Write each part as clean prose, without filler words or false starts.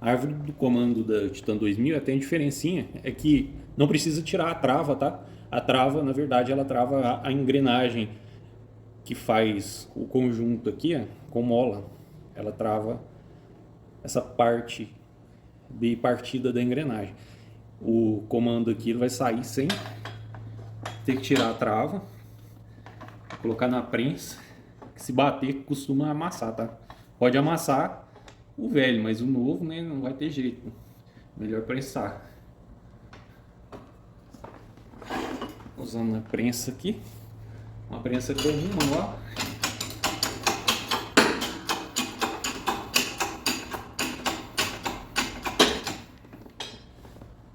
A árvore do comando da Titan 2000 tem diferencinha, é que não precisa tirar a trava, tá? A trava, na verdade, ela trava a engrenagem que faz o conjunto aqui, ó, com mola. Ela trava essa parte de partida da engrenagem. O comando aqui ele vai sair sem ter que tirar a trava, colocar na prensa, que se bater costuma amassar, tá? Pode amassar o velho, mas o novo, né, não vai ter jeito. Melhor prensar. Usando a prensa aqui, uma prensa comum, ó.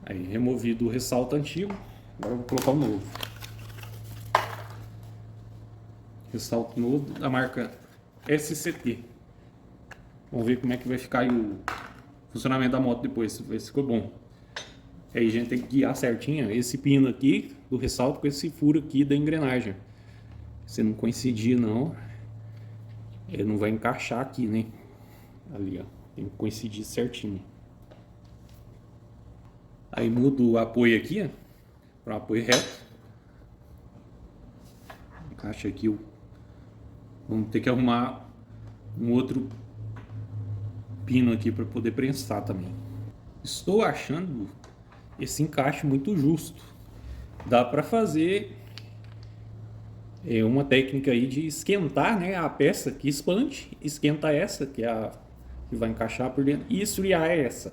Aí removido o ressalto antigo, agora eu vou colocar o novo. Ressalto novo da marca SCT. Vamos ver como é que vai ficar aí o funcionamento da moto depois, ver se ficou bom. Aí a gente tem que guiar certinho esse pino aqui do ressalto com esse furo aqui da engrenagem. Se não coincidir não, ele não vai encaixar aqui, né? Ali, ó, tem que coincidir certinho. Aí mudo o apoio aqui, ó, para um apoio reto. Encaixa aqui o... Vamos ter que arrumar um outro pino aqui para poder prensar também. Estou achando esse encaixe muito justo. Dá para fazer uma técnica aí de esquentar, né, a peça que expande, esquenta essa que é a que vai encaixar por dentro e esfriar essa.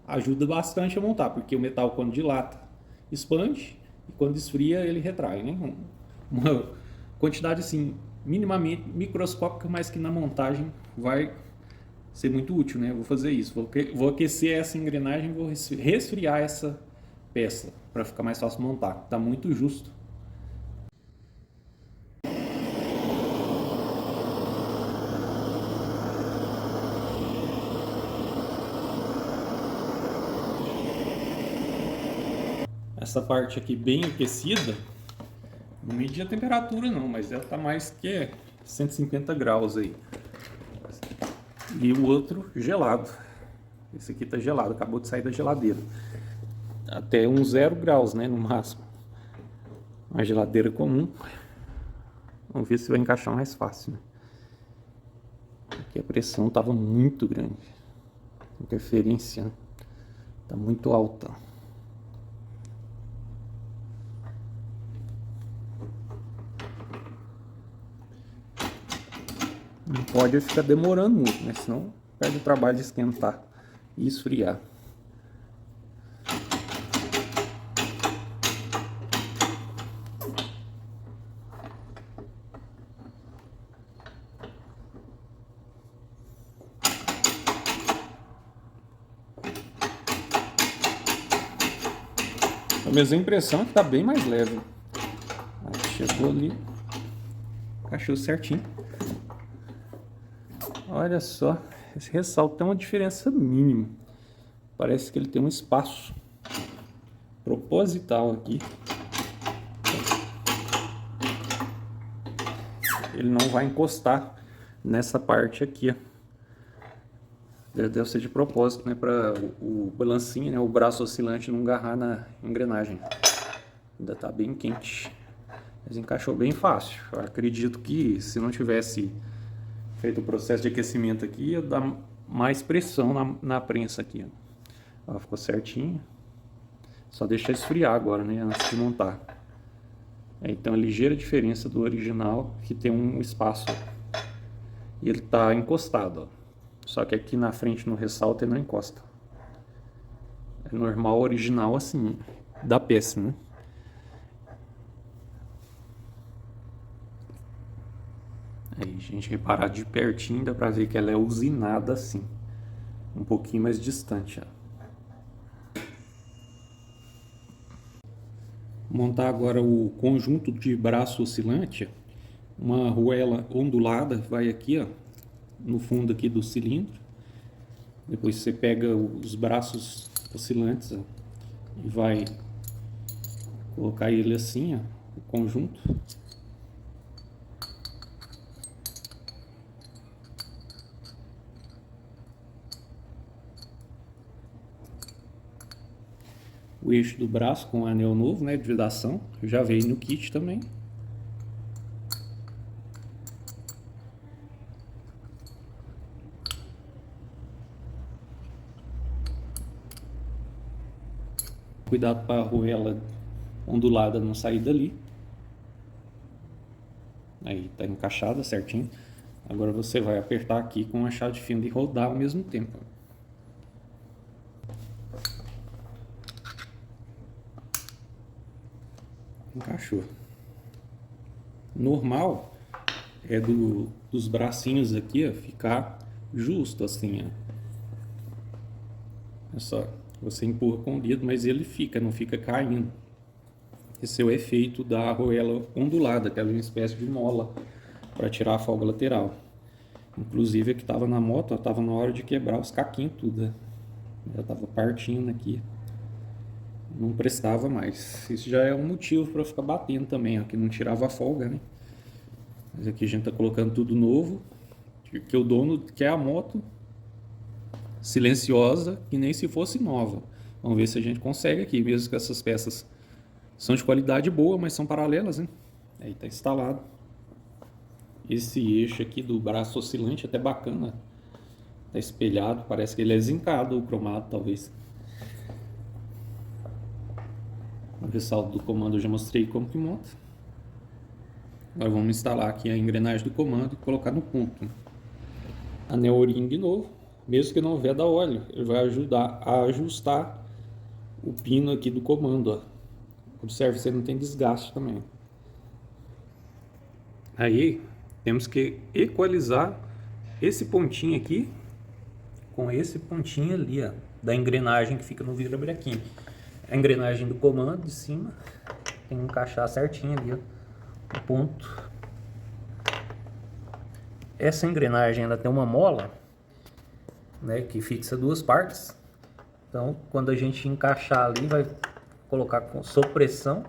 Ajuda bastante a montar, porque o metal quando dilata expande e quando esfria ele retrai, né? Uma quantidade assim minimamente microscópica, mas que na montagem vai ser muito útil, né? Vou fazer isso, vou aquecer essa engrenagem, vou resfriar essa peça para ficar mais fácil montar. Tá muito justo. Essa parte aqui bem aquecida, não medi a temperatura não, mas ela tá mais que 150 graus aí. E o outro gelado. Esse aqui tá gelado, acabou de sair da geladeira. Até uns 0 graus, né, no máximo. Uma geladeira comum. Vamos ver se vai encaixar mais fácil, né? Aqui a pressão tava muito grande. Interferência, né? Tá muito alta. Não pode ficar demorando muito, né? Senão perde o trabalho de esquentar e esfriar. A mesma impressão é que tá bem mais leve. Aí chegou ali, encaixou certinho. Olha só, esse ressalto tem uma diferença mínima. Parece que ele tem um espaço proposital aqui. Ele não vai encostar nessa parte aqui. Deve ser de propósito, né? Para o balancinho, né? O braço oscilante não agarrar na engrenagem. Ainda tá bem quente. Mas encaixou bem fácil. Eu acredito que se não tivesse feito o processo de aquecimento aqui, ia dar mais pressão na prensa aqui. Ó, ficou certinho. Só deixar esfriar agora, né? Antes de montar. Então, a ligeira diferença do original, que tem um espaço. E ele tá encostado, ó. Só que aqui na frente no ressalto ele não encosta. É normal, original assim, da peça, né? Aí, gente, reparar de pertinho, dá pra ver que ela é usinada assim. Um pouquinho mais distante, ó. Montar agora o conjunto de braço oscilante. Uma arruela ondulada vai aqui, ó, no fundo aqui do cilindro. Depois você pega os braços oscilantes, ó, e vai colocar ele assim, ó, o conjunto. o eixo do braço com o anel novo, né, de vedação, já veio no kit também. Cuidado para a arruela ondulada não sair dali. Aí tá encaixada certinho. Agora você vai apertar aqui com a chave fina e rodar ao mesmo tempo. Encaixou. Normal é dos bracinhos aqui, ó, ficar justo assim, ó. É só você empurra com o dedo, mas ele fica, não fica caindo. Esse é o efeito da arruela ondulada, que é uma espécie de mola para tirar a folga lateral. Inclusive aqui estava na moto, estava na hora de quebrar os caquinhos tudo, né? Já estava partindo aqui, não prestava mais. Isso já é um motivo para ficar batendo também, ó, que não tirava a folga, né? Mas aqui a gente está colocando tudo novo, que o dono quer a moto silenciosa, que nem se fosse nova. Vamos ver se a gente consegue aqui, mesmo que essas peças são de qualidade boa, mas são paralelas, né? Aí está instalado. Esse eixo aqui do braço oscilante é até bacana. Tá espelhado, parece que ele é zincado ou cromado, talvez. O ressalto do comando eu já mostrei como que monta. Agora vamos instalar aqui a engrenagem do comando e colocar no ponto. Anel O-ring de novo. Mesmo que não veda óleo, ele vai ajudar a ajustar o pino aqui do comando, ó. Observe se não tem desgaste também. Aí temos que equalizar esse pontinho aqui com esse pontinho ali, ó, da engrenagem que fica no virabrequim. A engrenagem do comando de cima tem que encaixar certinho ali, ó, o ponto. Essa engrenagem ela tem uma mola, né, que fixa duas partes. Então, quando a gente encaixar ali, vai colocar sob pressão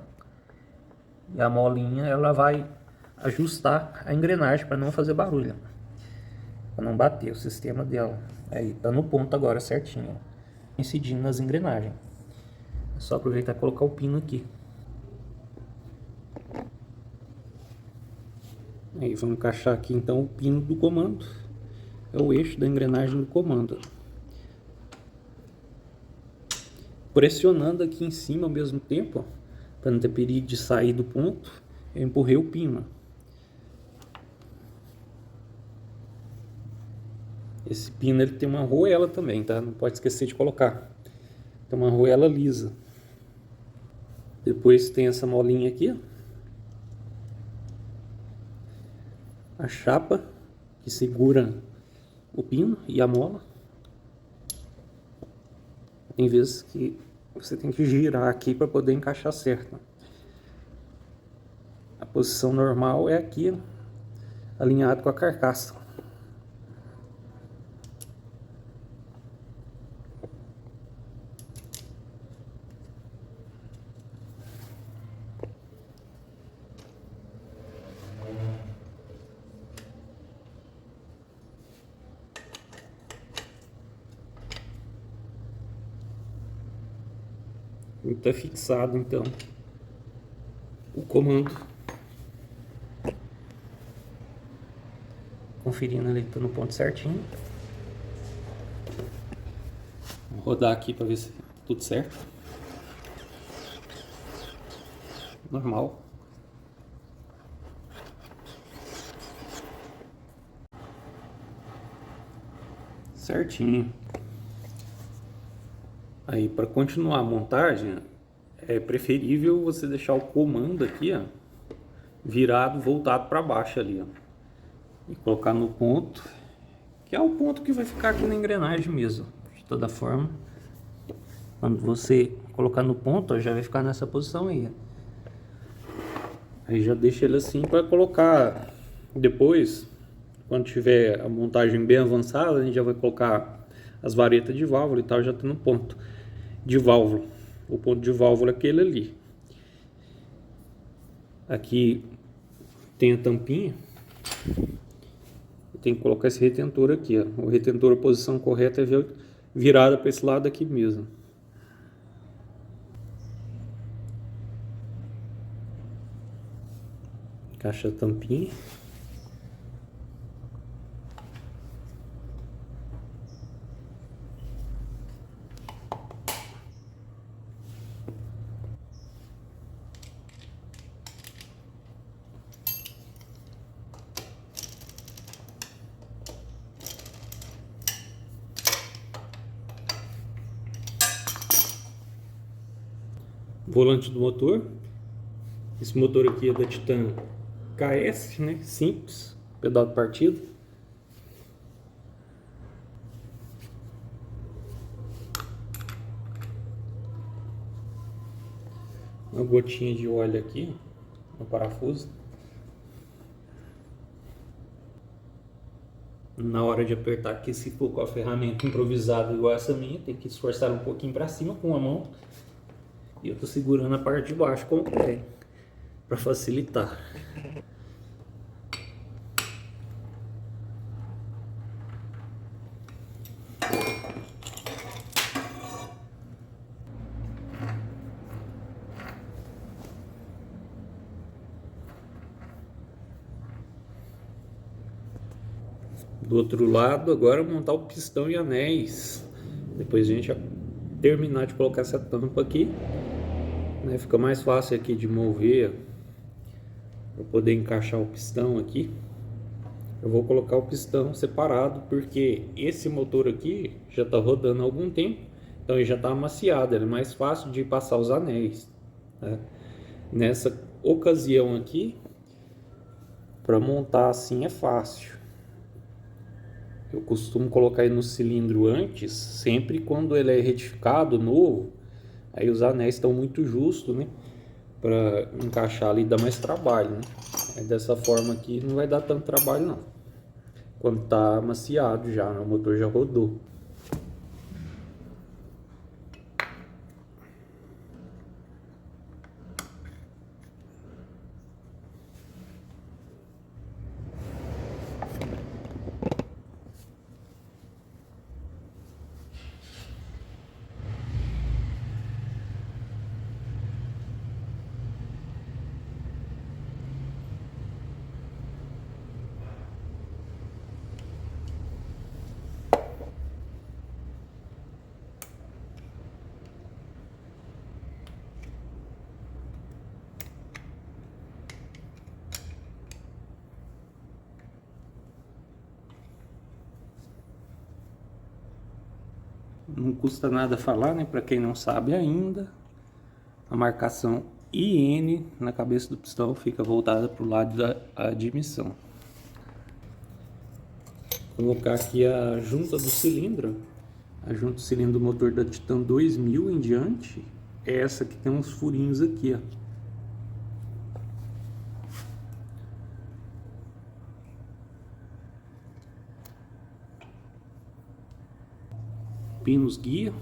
e a molinha ela vai ajustar a engrenagem para não fazer barulho, para não bater o sistema dela. Aí tá no ponto agora certinho, incidindo nas engrenagens. É só aproveitar e colocar o pino aqui. Aí vamos encaixar aqui então o pino do comando. É o eixo da engrenagem do comando. Pressionando aqui em cima ao mesmo tempo, para não ter perigo de sair do ponto, eu empurrei o pino. Esse pino ele tem uma arruela também, tá? Não pode esquecer de colocar. Tem uma arruela lisa. Depois tem essa molinha aqui, ó. A chapa que segura o pino e a mola. Tem vezes que você tem que girar aqui para poder encaixar certo. A posição normal é aqui, ó, alinhado com a carcaça. E tá fixado então o comando. Conferindo ali que tá no ponto certinho. Vou rodar aqui para ver se tá tudo certo. Normal. Certinho. Aí para continuar a montagem é preferível você deixar o comando aqui, ó, virado, voltado para baixo ali, ó, e colocar no ponto, que é o ponto que vai ficar aqui na engrenagem mesmo. De toda forma, quando você colocar no ponto, ó, já vai ficar nessa posição aí, ó. Aí já deixa ele assim para colocar depois, quando tiver a montagem bem avançada, a gente já vai colocar as varetas de válvula e tal, já tá no ponto de válvula. O ponto de válvula é aquele ali. Aqui tem a tampinha. Tem que colocar esse retentor aqui, ó. O retentor, a posição correta é virada para esse lado aqui mesmo. Encaixa a tampinha. Volante do motor. Esse motor aqui é da Titan KS, né? Simples, pedal de partida. Uma gotinha de óleo aqui no parafuso. Na hora de apertar aqui, se for com a ferramenta improvisada igual essa minha, tem que esforçar um pouquinho para cima com a mão. E eu tô segurando a parte de baixo com o pé, para facilitar. Do outro lado, agora montar o pistão e anéis. Depois a gente vai terminar de colocar essa tampa aqui, né? Fica mais fácil aqui de mover para poder encaixar o pistão aqui. Eu vou colocar o pistão separado porque esse motor aqui já está rodando há algum tempo, então ele já está amaciado, ele é mais fácil de passar os anéis, né? Nessa ocasião aqui, para montar assim é fácil. Eu costumo colocar ele no cilindro antes, sempre quando ele é retificado, novo, aí os anéis estão muito justos, né? Para encaixar ali dá mais trabalho, né? Aí dessa forma aqui não vai dar tanto trabalho não. Quando tá amaciado já, né? O motor já rodou. Não custa nada falar, né? Para quem não sabe ainda, a marcação IN na cabeça do pistão fica voltada para o lado da admissão. Vou colocar aqui a junta do cilindro. A junta do cilindro do motor da Titan 2000 em diante é essa que tem uns furinhos aqui, ó. Pinos guia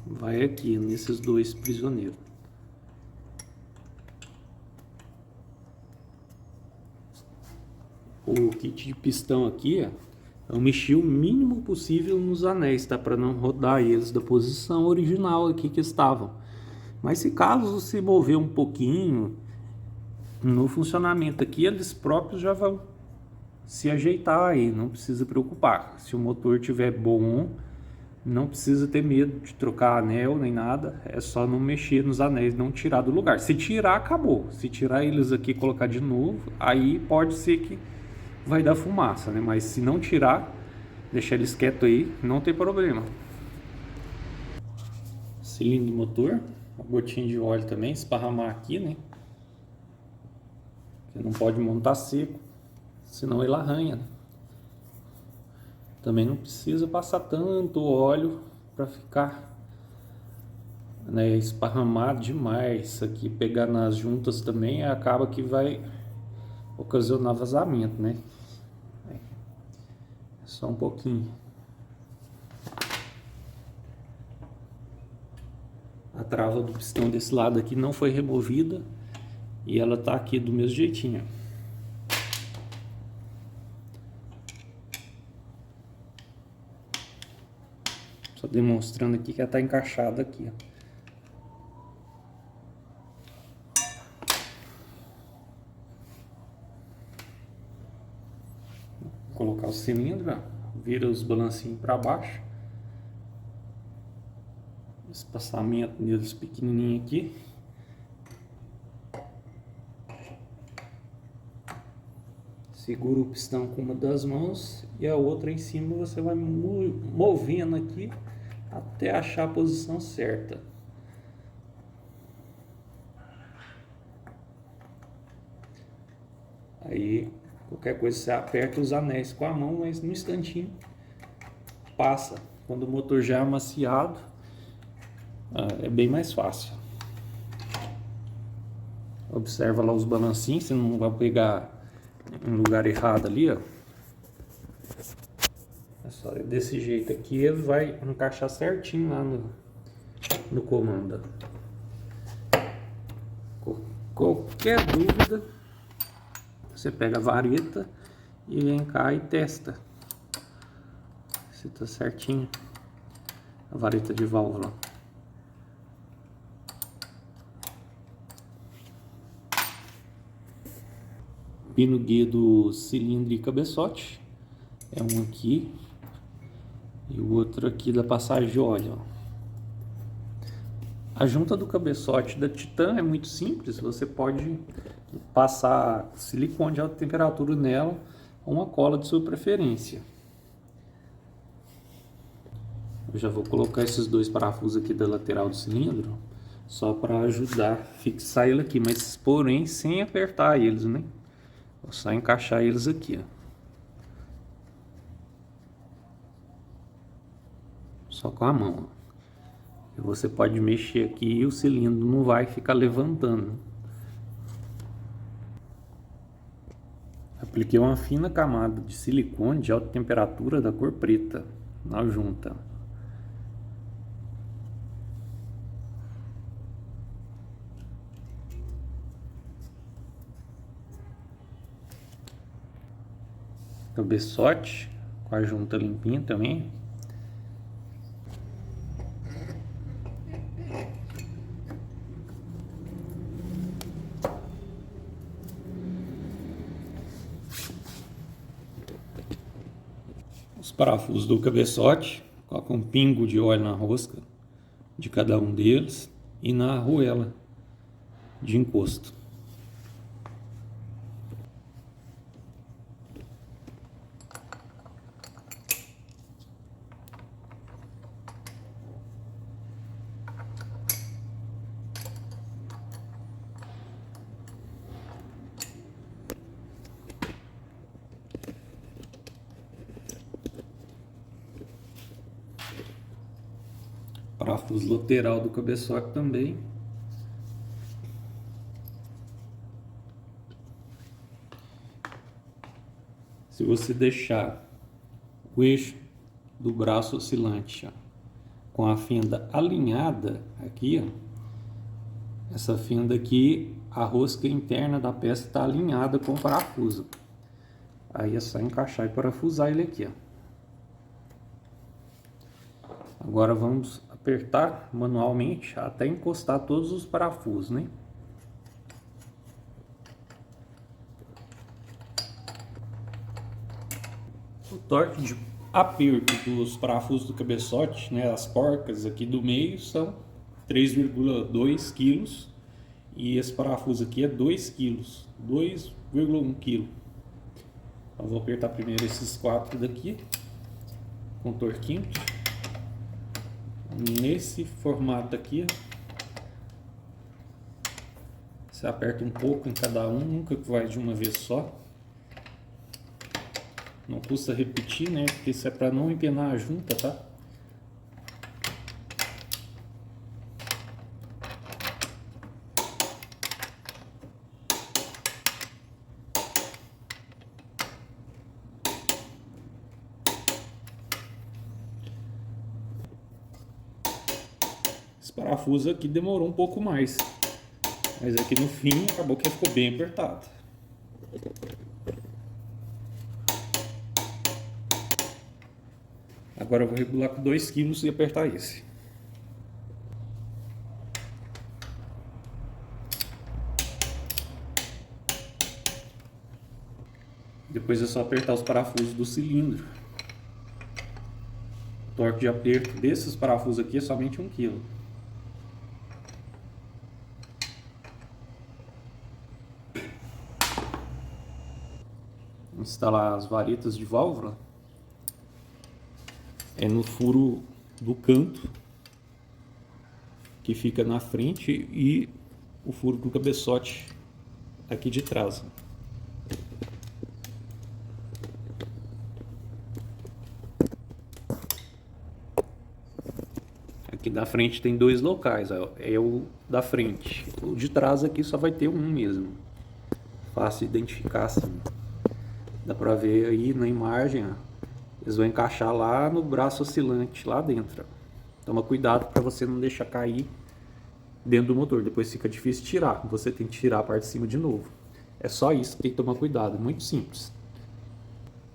vai aqui nesses dois prisioneiros. O kit de pistão aqui, ó, eu mexi o mínimo possível nos anéis, tá? Para não rodar eles da posição original aqui que estavam. Mas se caso se mover um pouquinho no funcionamento aqui, eles próprios já vão se ajeitar aí, não precisa preocupar. Se o motor tiver bom, não precisa ter medo de trocar anel nem nada, é só não mexer nos anéis, não tirar do lugar. Se tirar, acabou. Se tirar eles aqui e colocar de novo, aí pode ser que vai dar fumaça, né? Mas se não tirar, deixar eles quietos aí, não tem problema. Cilindro do motor, uma gotinha de óleo também, esparramar aqui, né? Porque não pode montar seco, senão ele arranha, né? Também não precisa passar tanto óleo para ficar, né, esparramado demais. Isso aqui pegar nas juntas também acaba que vai ocasionar vazamento, né? É só um pouquinho. A trava do pistão desse lado aqui não foi removida e ela tá aqui do mesmo jeitinho. Só demonstrando aqui que ela tá encaixada aqui, ó. cilindro, ó, vira os balancinhos para baixo. Espaçamento deles pequenininho aqui. Segura o pistão com uma das mãos e a outra em cima você vai movendo aqui até achar a posição certa. Aí qualquer coisa você aperta os anéis com a mão, mas no instantinho passa. Quando o motor já é amaciado, é bem mais fácil. Observa lá os balancinhos, você não vai pegar em lugar errado ali, ó. É só desse jeito aqui, ele vai encaixar certinho lá no comando. Qualquer dúvida, você pega a vareta e vem cá e testa se tá certinho a vareta de válvula. Pino guia do cilindro e cabeçote é um aqui e o outro aqui da passagem de óleo. A junta do cabeçote da Titan é muito simples, você pode passar silicone de alta temperatura nela ou uma cola de sua preferência. Eu já vou colocar esses dois parafusos aqui da lateral do cilindro só para ajudar a fixar ele aqui, mas porém sem apertar eles, né? Vou só encaixar eles aqui, ó. Só com a mão, ó. E você pode mexer aqui e o cilindro não vai ficar levantando. Apliquei uma fina camada de silicone de alta temperatura da cor preta na junta. Cabeçote com a junta limpinha também. Os parafusos do cabeçote, coloca um pingo de óleo na rosca de cada um deles e na arruela de encosto. Parafuso lateral do cabeçote também. Se você deixar o eixo do braço oscilante, ó, com a fenda alinhada aqui, ó, essa fenda aqui, a rosca interna da peça está alinhada com o parafuso. Aí é só encaixar e parafusar ele aqui, ó. Agora vamos apertar manualmente até encostar todos os parafusos, né? O torque de aperto dos parafusos do cabeçote, né, as porcas aqui do meio são 3,2 kg e esse parafuso aqui é 2 kg, 2,1 kg. Então vou apertar primeiro esses 4 daqui com torquinho. Nesse formato aqui, você aperta um pouco em cada um, nunca vai de uma vez só. Não custa repetir, né? Porque isso é para não empenar a junta, tá? Esse parafuso aqui demorou um pouco mais, mas aqui no fim acabou que ficou bem apertado. Agora eu vou regular com 2 kg e apertar esse. Depois é só apertar os parafusos do cilindro. O torque de aperto desses parafusos aqui é somente 1 kg. Instalar as varetas de válvula é no furo do canto que fica na frente e o furo do cabeçote aqui de trás. Aqui da frente tem 2 locais, ó. É o da frente. O de trás aqui só vai ter um mesmo. Fácil de identificar assim. Dá pra ver aí na imagem, ó. Eles vão encaixar lá no braço oscilante, lá dentro. Toma cuidado para você não deixar cair dentro do motor. Depois fica difícil tirar. Você tem que tirar a parte de cima de novo. É só isso que tem que tomar cuidado. Muito simples.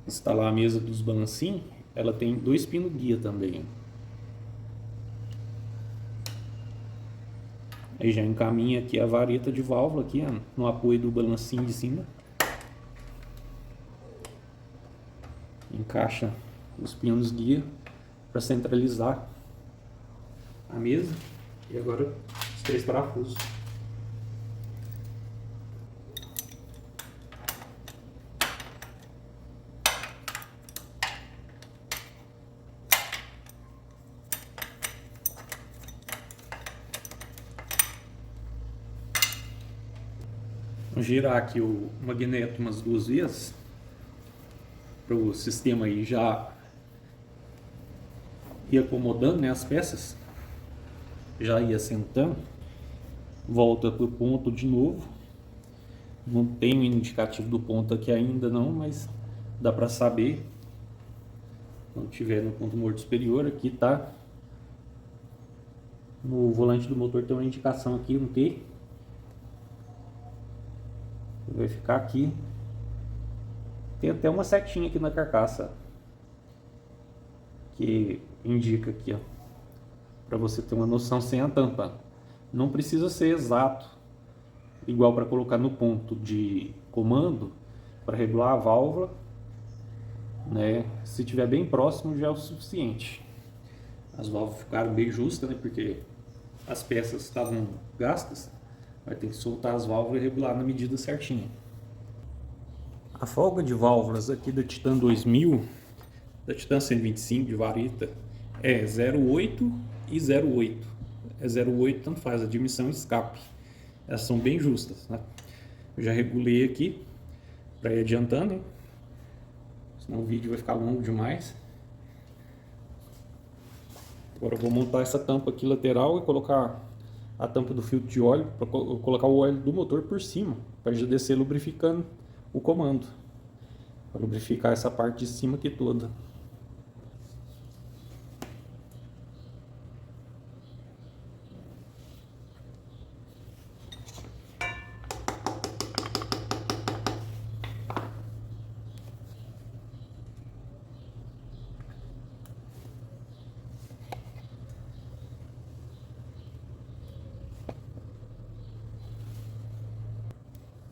Instalar a mesa dos balancinhos. Ela tem 2 pinos guia também. Aí já encaminha aqui a vareta de válvula aqui, ó, no apoio do balancinho de cima. Encaixa os pinos guia para centralizar a mesa. E agora os 3 parafusos. Vou girar aqui o magneto umas 2 vezes para o sistema aí já ir acomodando, né, as peças, já ia sentando. Volta para o ponto de novo. Não tem o indicativo do ponto aqui ainda não, mas dá para saber quando tiver no ponto morto superior. Aqui tá no volante do motor, tem uma indicação aqui, um T. Vai ficar aqui. Tem até uma setinha aqui na carcaça que indica aqui, ó, para você ter uma noção sem a tampa. Não precisa ser exato, igual para colocar no ponto de comando para regular a válvula, né? Se tiver bem próximo já é o suficiente. As válvulas ficaram bem justas, né? Porque as peças estavam gastas. Vai ter que soltar as válvulas e regular na medida certinha. A folga de válvulas aqui da Titan 2000, da Titan 125 de vareta, é 0,8 e 0,8. É 0,8, tanto faz, admissão e escape. Elas são bem justas, né? Eu já regulei aqui para ir adiantando, hein? Senão o vídeo vai ficar longo demais. Agora eu vou montar essa tampa aqui lateral e colocar a tampa do filtro de óleo, para colocar o óleo do motor por cima, para já descer lubrificando o comando, para lubrificar essa parte de cima aqui toda.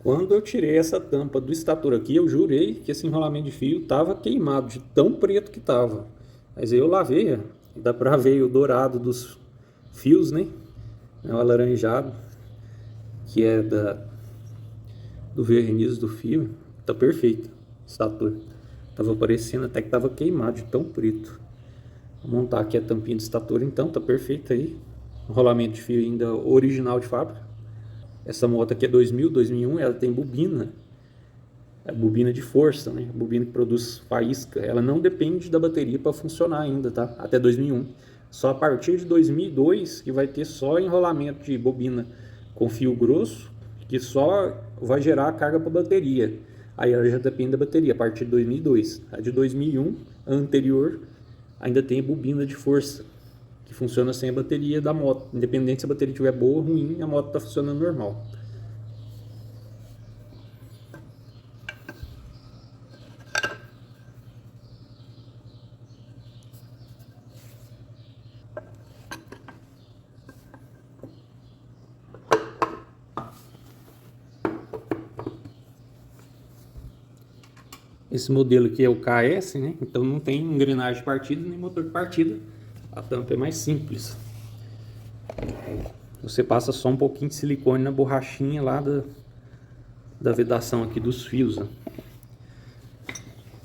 Quando eu tirei essa tampa do estator aqui, eu jurei que esse enrolamento de fio estava queimado, de tão preto que estava. Mas aí eu lavei, dá pra ver o dourado dos fios, né? É o alaranjado, que é do verniz do fio. Tá perfeito, estator. Tava parecendo até que tava queimado, de tão preto. Vou montar aqui a tampinha do estator então, tá perfeito aí. Enrolamento de fio ainda original de fábrica. Essa moto aqui é 2000, 2001, ela tem bobina. É bobina de força, né? Bobina que produz faísca. Ela não depende da bateria para funcionar ainda, tá? Até 2001. Só a partir de 2002 que vai ter só enrolamento de bobina com fio grosso, que só vai gerar a carga para a bateria. Aí ela já depende da bateria, a partir de 2002. A de 2001, a anterior, ainda tem bobina de força, que funciona sem a bateria da moto. Independente se a bateria estiver boa ou ruim, a moto está funcionando normal. Esse modelo aqui é o KS, né? Então não tem engrenagem partida nem motor de partida. A tampa é mais simples. Você passa só um pouquinho de silicone na borrachinha lá da vedação aqui dos fios, né?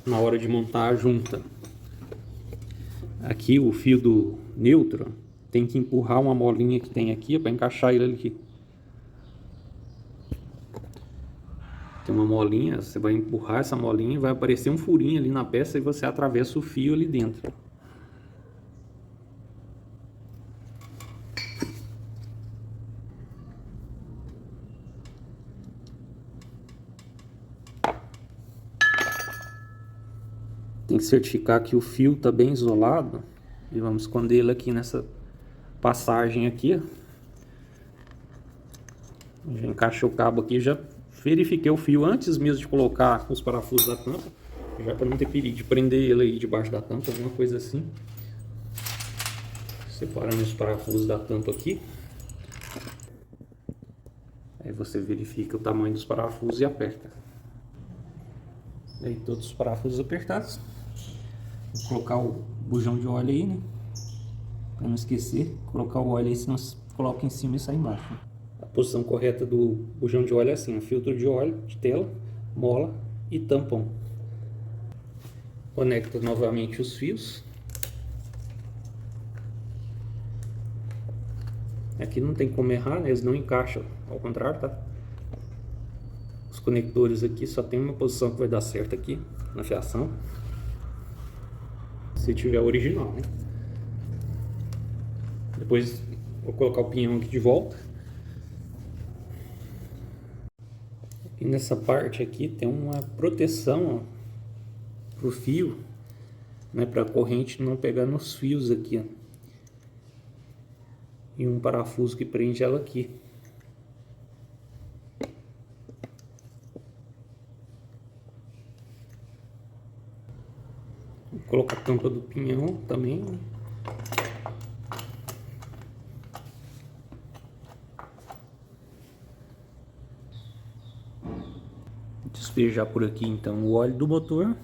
Na hora de montar a junta. Aqui o fio do neutro tem que empurrar uma molinha que tem aqui para encaixar ele aqui. Tem uma molinha, você vai empurrar essa molinha e vai aparecer um furinho ali na peça e você atravessa o fio ali dentro. Tem que certificar que o fio está bem isolado e vamos esconder ele aqui nessa passagem aqui. Já encaixei o cabo aqui, já verifiquei o fio antes mesmo de colocar os parafusos da tampa, já para não ter perigo de prender ele aí debaixo da tampa, alguma coisa assim. Separando os parafusos da tampa aqui. Aí você verifica o tamanho dos parafusos e aperta. Aí todos os parafusos apertados. Vou colocar o bujão de óleo aí, né? Para não esquecer, colocar o óleo aí, senão você coloca em cima e sai embaixo. A posição correta do bujão de óleo é assim: filtro de óleo, de tela, mola e tampão. Conecta novamente os fios. Aqui não tem como errar, né? Eles não encaixam, ao contrário, tá? Os conectores aqui só tem uma posição que vai dar certo aqui na fiação, se tiver original, né? Depois vou colocar o pinhão aqui de volta. E nessa parte aqui tem uma proteção para o fio, né? Para a corrente não pegar nos fios aqui, ó. E um parafuso que prende ela aqui. Vou colocar a tampa do pinhão também. Despejar por aqui então o óleo do motor.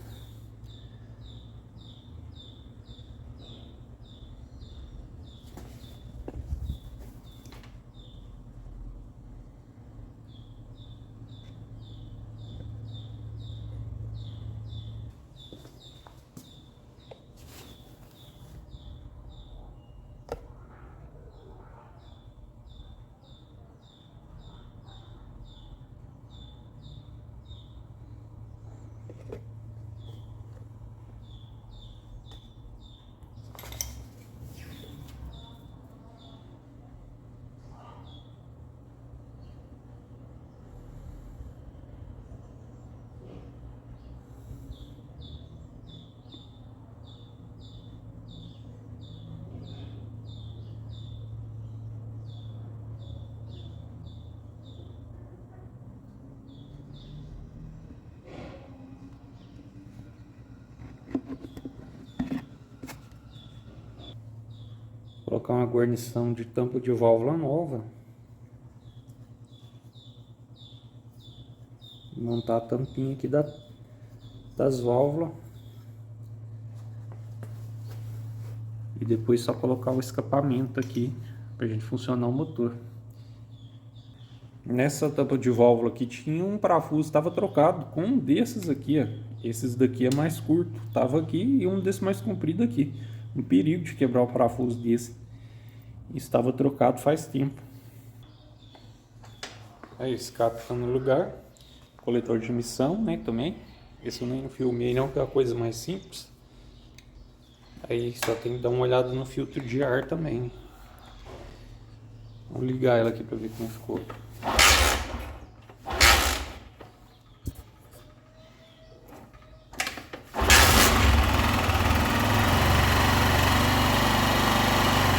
Colocar uma guarnição de tampa de válvula nova. Montar a tampinha aqui das válvulas. E depois só colocar o escapamento aqui para a gente funcionar o motor. Nessa tampa de válvula aqui tinha um parafuso, estava trocado com um desses aqui, ó. Esses daqui é mais curto, estava aqui, e um desse mais comprido aqui. Um perigo de quebrar o parafuso desse. Estava trocado faz tempo. Aí, escape está no lugar. Coletor de emissão, né, também. Esse eu nem filmei não, que é a coisa mais simples. Aí só tem que dar uma olhada no filtro de ar também. Vamos ligar ela aqui para ver como ficou.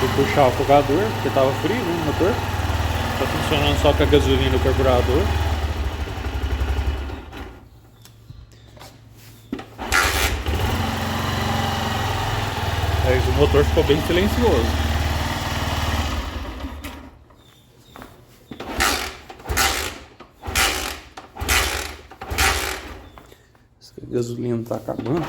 Vou puxar o afogador, porque estava frio, né, o motor. Está funcionando só com a gasolina do carburador. Aí o motor ficou bem silencioso. A gasolina tá acabando.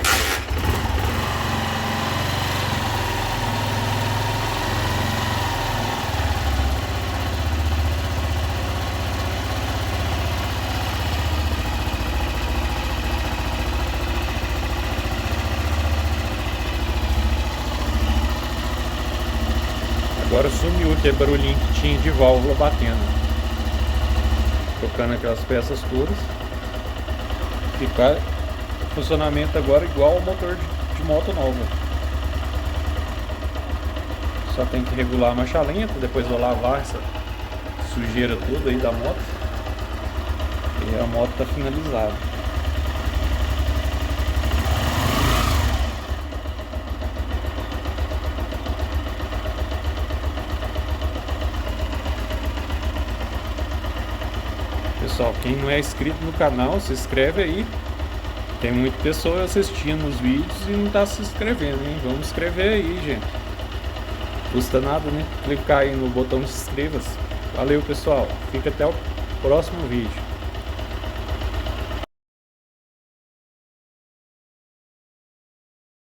Agora sumiu aquele barulhinho que tinha de válvula batendo. Tocando aquelas peças todas. Ficar o funcionamento agora igual ao motor de moto nova. Só tem que regular a marcha lenta, depois vou lavar essa sujeira toda aí da moto. E a moto tá finalizada. Pessoal, quem não é inscrito no canal, se inscreve aí. Tem muita pessoa assistindo os vídeos e não tá se inscrevendo, hein? Vamos se inscrever aí, gente. Custa nada, né? Clicar aí no botão de inscreva-se. Valeu, pessoal. Fica até o próximo vídeo.